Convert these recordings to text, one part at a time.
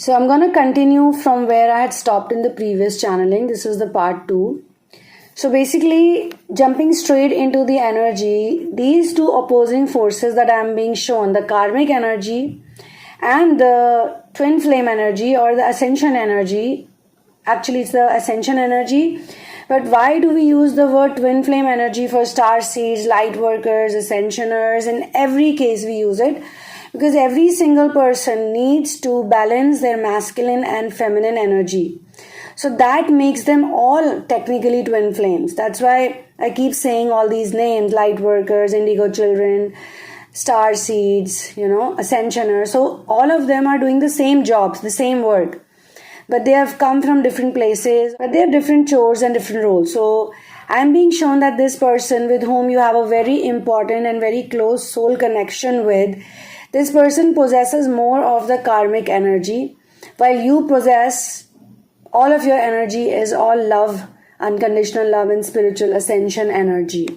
So I'm going to continue from where I had stopped in the previous channeling. This is the part 2. So basically, jumping straight into the energy, these two opposing forces that I'm being shown, the karmic energy and the twin flame energy or the ascension energy, actually it's the ascension energy, but why do we use the word twin flame energy for star seeds, light workers, ascensioners? In every case we use it. Because every single person needs to balance their masculine and feminine energy. So that makes them all technically twin flames. That's why I keep saying all these names, light workers, indigo children, star seeds, ascensioners. So all of them are doing the same jobs, the same work. But they have come from different places, but they have different chores and different roles. So I'm being shown that this person with whom you have a very important and very close soul connection with, this person possesses more of the karmic energy, while you possess all of your energy is all love, unconditional love and spiritual ascension energy.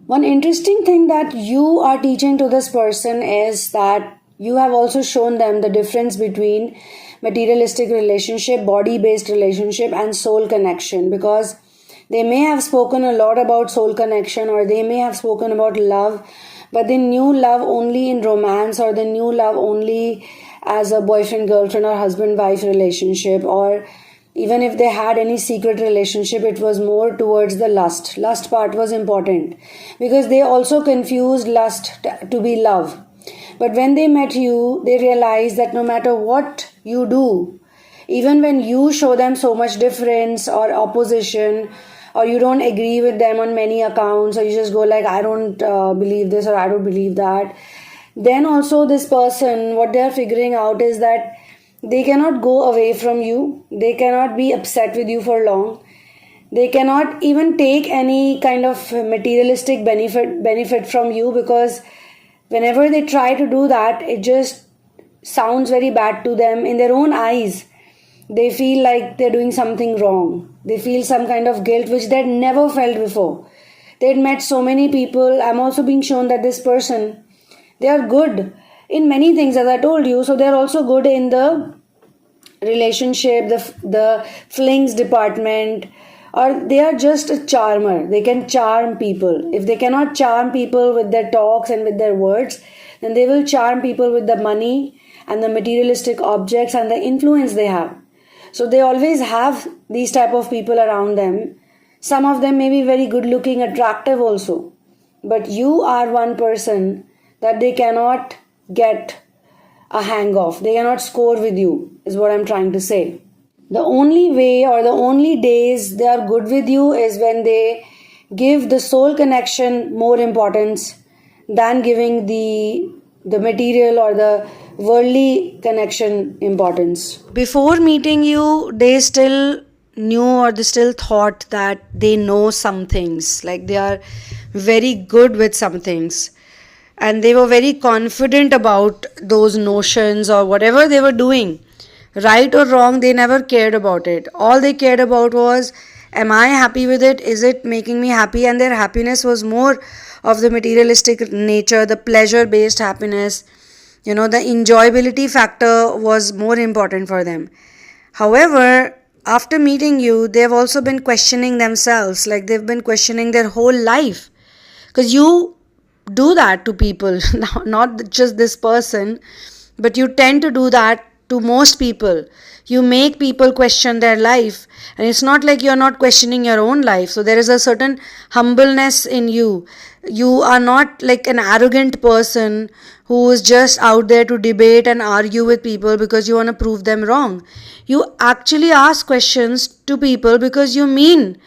One interesting thing that you are teaching to this person is that you have also shown them the difference between materialistic relationship, body-based relationship and soul connection, because they may have spoken a lot about soul connection or they may have spoken about love, but they knew love only in romance, or they knew love only as a boyfriend-girlfriend or husband-wife relationship, or even if they had any secret relationship, it was more towards the lust. Lust part was important because they also confused lust to be love. But when they met you, they realized that no matter what you do, even when you show them so much difference or opposition, or you don't agree with them on many accounts, or you just go like, I don't believe this or I don't believe that, then also this person, what they are figuring out is that they cannot go away from you. They cannot be upset with you for long. They cannot even take any kind of materialistic benefit from you, because whenever they try to do that, it just sounds very bad to them. In their own eyes, they feel like they're doing something wrong. They feel some kind of guilt which they'd never felt before. They'd met so many people. I'm also being shown that this person, they are good in many things, as I told you. So they're also good in the relationship, the flings department, or they are just a charmer. They can charm people. If they cannot charm people with their talks and with their words, then they will charm people with the money and the materialistic objects and the influence they have. So they always have these type of people around them. Some of them may be very good looking, attractive also. But you are one person that they cannot get a hang of. They cannot score with you, is what I'm trying to say. The only way or the only days they are good with you is when they give the soul connection more importance than giving the material or the worldly connection importance. Before meeting you, they still knew or they still thought that they know some things, like they are very good with some things, and they were very confident about those notions or whatever they were doing. Right or wrong, they never cared about it. All they cared about was, am I happy with it? Is it making me happy? And their happiness was more of the materialistic nature, the pleasure-based happiness. The enjoyability factor was more important for them. However, after meeting you, they've also been questioning themselves, like they've been questioning their whole life. Because you do that to people, not just this person, but you tend to do that to most people. You make people question their life, and it's not like you're not questioning your own life. So there is a certain humbleness in you. You are not like an arrogant person who is just out there to debate and argue with people because you want to prove them wrong. You actually ask questions to people because you mean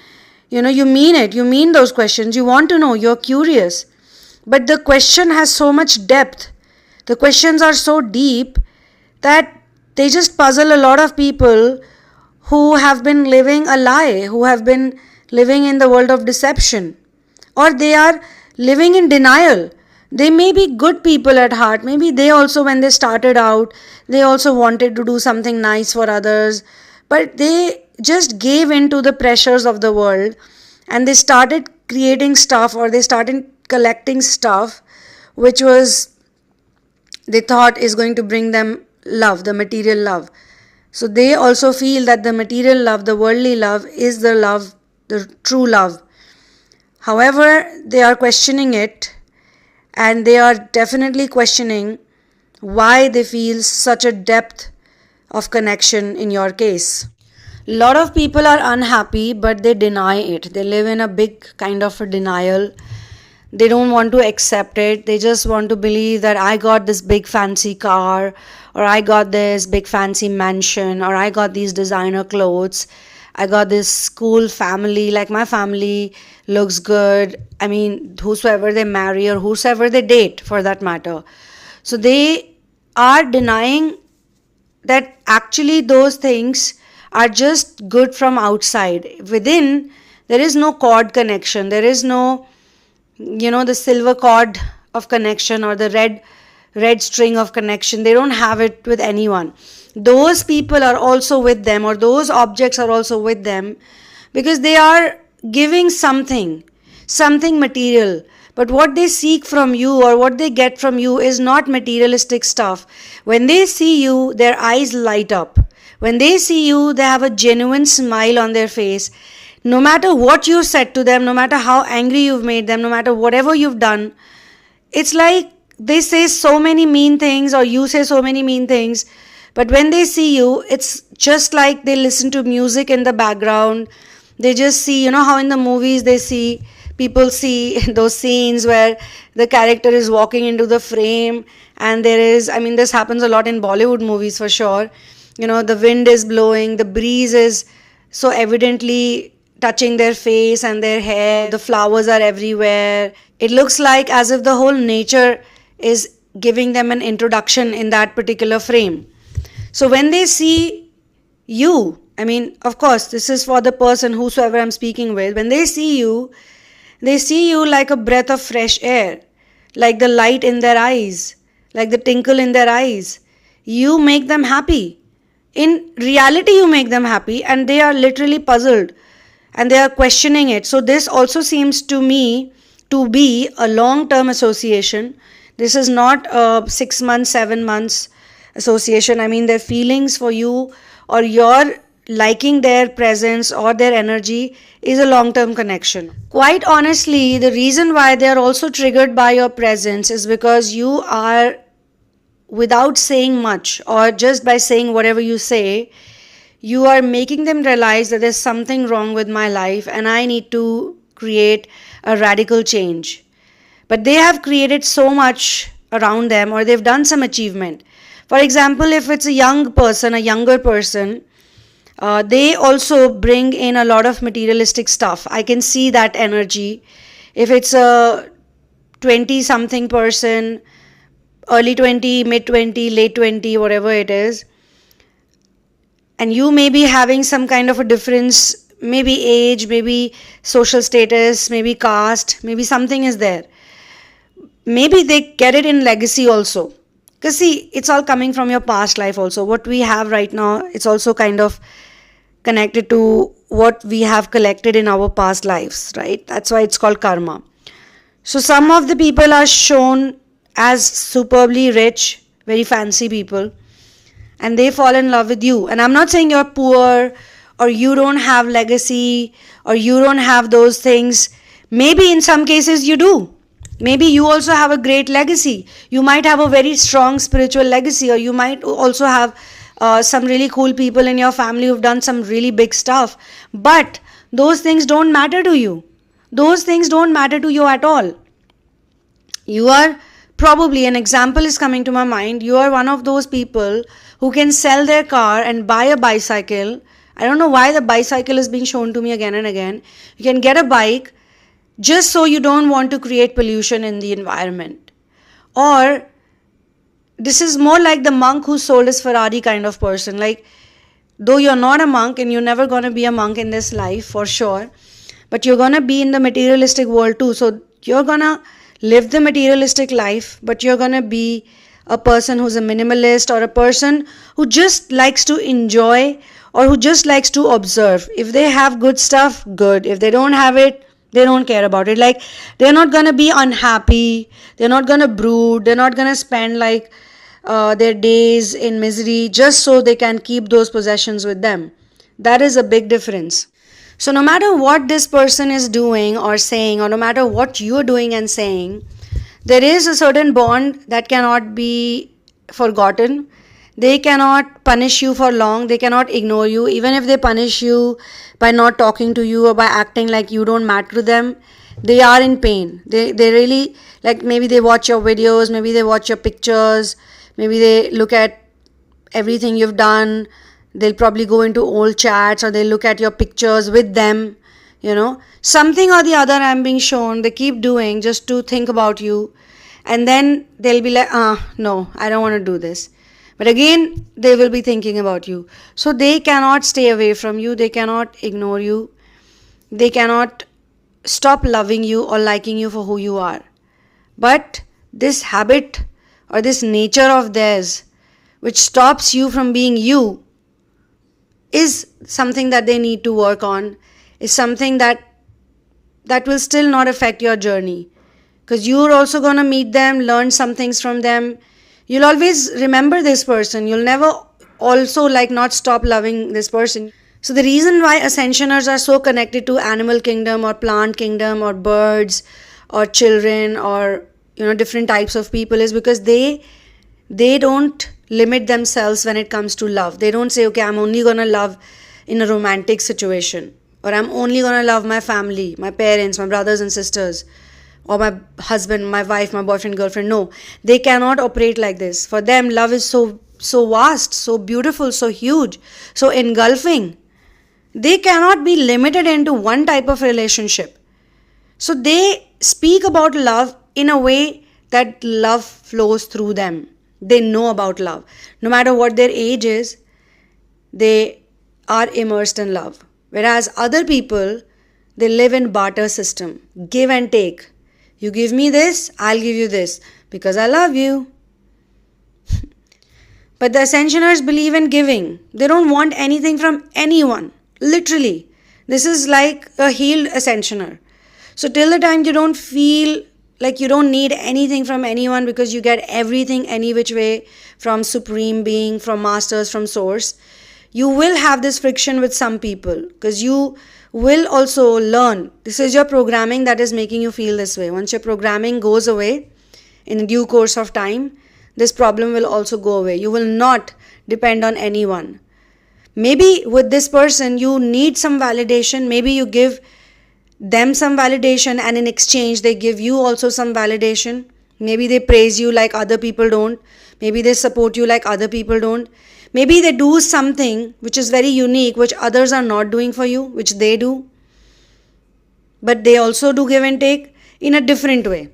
it. You mean those questions. You want to know. You're curious. But the question has so much depth. The questions are so deep that they just puzzle a lot of people who have been living a lie, who have been living in the world of deception, or they are living in denial. They may be good people at heart. Maybe they also, when they started out, they also wanted to do something nice for others, but they just gave in to the pressures of the world and they started creating stuff, or they started collecting stuff which was they thought is going to bring them love, the material love. So they also feel that the material love, the worldly love, is the love, the true love. However, they are questioning it, and they are definitely questioning why they feel such a depth of connection in your case. A lot of people are unhappy, but they deny it. They live in a big kind of a denial. They don't want to accept it. They just want to believe that I got this big fancy car, or I got this big fancy mansion, or I got these designer clothes, I got this cool family, like my family looks good. I mean, whosoever they marry or whosoever they date for that matter. So they are denying that actually those things are just good from outside. Within, there is no cord connection. There is no, the silver cord of connection or the red string of connection. They don't have it with anyone. Those people are also with them, or those objects are also with them, because they are giving something material. But what they seek from you or what they get from you is not materialistic stuff. When they see you, their eyes light up. When they see you, they have a genuine smile on their face. No matter what you said to them, no matter how angry you've made them, no matter whatever you've done, it's like they say so many mean things, or you say so many mean things. But when they see you, it's just like they listen to music in the background. They just see, how in the movies people see those scenes where the character is walking into the frame, and this happens a lot in Bollywood movies for sure. The wind is blowing, the breeze is so evidently touching their face and their hair, the flowers are everywhere. It looks like as if the whole nature is giving them an introduction in that particular frame. So when they see you, of course, this is for the person whosoever I'm speaking with. When they see you like a breath of fresh air, like the light in their eyes, like the tinkle in their eyes. You make them happy. In reality, you make them happy, and they are literally puzzled and they are questioning it. So this also seems to me to be a long-term association. This is not a 6 months, 7 months association. Their feelings for you, or your liking their presence or their energy, is a long-term connection. Quite honestly, the reason why they are also triggered by your presence is because you are, without saying much or just by saying whatever you say, you are making them realize that there's something wrong with my life and I need to create a radical change. But they have created so much around them, or they've done some achievement. For example, if it's a younger person, they also bring in a lot of materialistic stuff. I can see that energy. If it's a 20-something person, early 20, mid 20, late 20, whatever it is, and you may be having some kind of a difference, maybe age, maybe social status, maybe caste, maybe something is there. Maybe they get it in legacy also. Because see, it's all coming from your past life also. What we have right now, it's also kind of connected to what we have collected in our past lives, right? That's why it's called karma. So some of the people are shown as superbly rich, very fancy people, and they fall in love with you. And I'm not saying you're poor, or you don't have legacy, or you don't have those things. Maybe in some cases you do. Maybe you also have a great legacy. You might have a very strong spiritual legacy, or you might also have some really cool people in your family who've done some really big stuff. But those things don't matter to you. Those things don't matter to you at all. You are probably, an example is coming to my mind, you are one of those people who can sell their car and buy a bicycle. I don't know why the bicycle is being shown to me again and again. You can get a bike just so you don't want to create pollution in the environment. Or this is more like the monk who sold his Ferrari kind of person. Like, though you're not a monk and you're never going to be a monk in this life for sure, but you're going to be in the materialistic world too. So you're going to live the materialistic life, but you're going to be a person who's a minimalist, or a person who just likes to enjoy, or who just likes to observe. If they have good stuff, good. If they don't have it, they don't care about it. Like, they're not going to be unhappy. They're not going to brood. They're not going to spend like their days in misery just so they can keep those possessions with them. That is a big difference. So no matter what this person is doing or saying, or no matter what you're doing and saying, there is a certain bond that cannot be forgotten. They cannot punish you for long. They cannot ignore you. Even if they punish you by not talking to you or by acting like you don't matter to them, they are in pain. They really, like, maybe they watch your videos, maybe they watch your pictures, maybe they look at everything you've done. They'll probably go into old chats, or they'll look at your pictures with them. Something or the other I'm being shown, they keep doing just to think about you. And then they'll be like, no, I don't want to do this. But again, they will be thinking about you. So they cannot stay away from you. They cannot ignore you. They cannot stop loving you or liking you for who you are. But this habit or this nature of theirs, which stops you from being you, is something that they need to work on, is something that will still not affect your journey. Because you're also going to meet them, learn some things from them. You'll always remember this person. You'll never also not stop loving this person. So the reason why ascensioners are so connected to animal kingdom or plant kingdom or birds or children or different types of people is because they don't limit themselves when it comes to love. They don't say, okay, I'm only going to love in a romantic situation, or I'm only going to love my family, my parents, my brothers and sisters, or my husband, my wife, my boyfriend, girlfriend. No, they cannot operate like this. For them, love is so vast, so beautiful, so huge, so engulfing. They cannot be limited into one type of relationship. So they speak about love in a way that love flows through them. They know about love. No matter what their age is, they are immersed in love. Whereas other people, they live in barter system, give and take. You give me this, I'll give you this because I love you. But the ascensioners believe in giving. They don't want anything from anyone. Literally. This is like a healed ascensioner. So till the time you don't feel like you don't need anything from anyone because you get everything any which way from Supreme Being, from Masters, from Source, you will have this friction with some people because you will also learn. This is your programming that is making you feel this way. Once your programming goes away in due course of time, this problem will also go away. You will not depend on anyone. Maybe with this person you need some validation. Maybe you give them some validation and in exchange they give you also some validation. Maybe they praise you like other people don't. Maybe they support you like other people don't. Maybe they do something which is very unique, which others are not doing for you, which they do. But they also do give and take in a different way.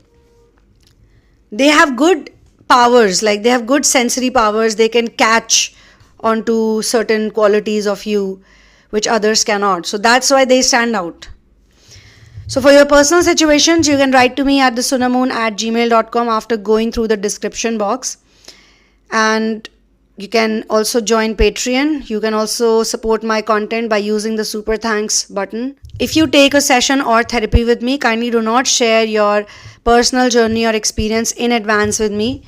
They have good powers, like they have good sensory powers. They can catch onto certain qualities of you which others cannot. So that's why they stand out. So for your personal situations, you can write to me at thesunamoon@gmail.com after going through the description box. And you can also join Patreon. You can also support my content by using the super thanks button. If you take a session or therapy with me, kindly do not share your personal journey or experience in advance with me.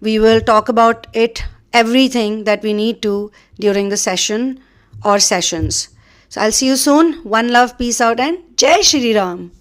We will talk about it, everything that we need to during the session or sessions. So I'll see you soon. One love, peace out, and Jai Shri Ram.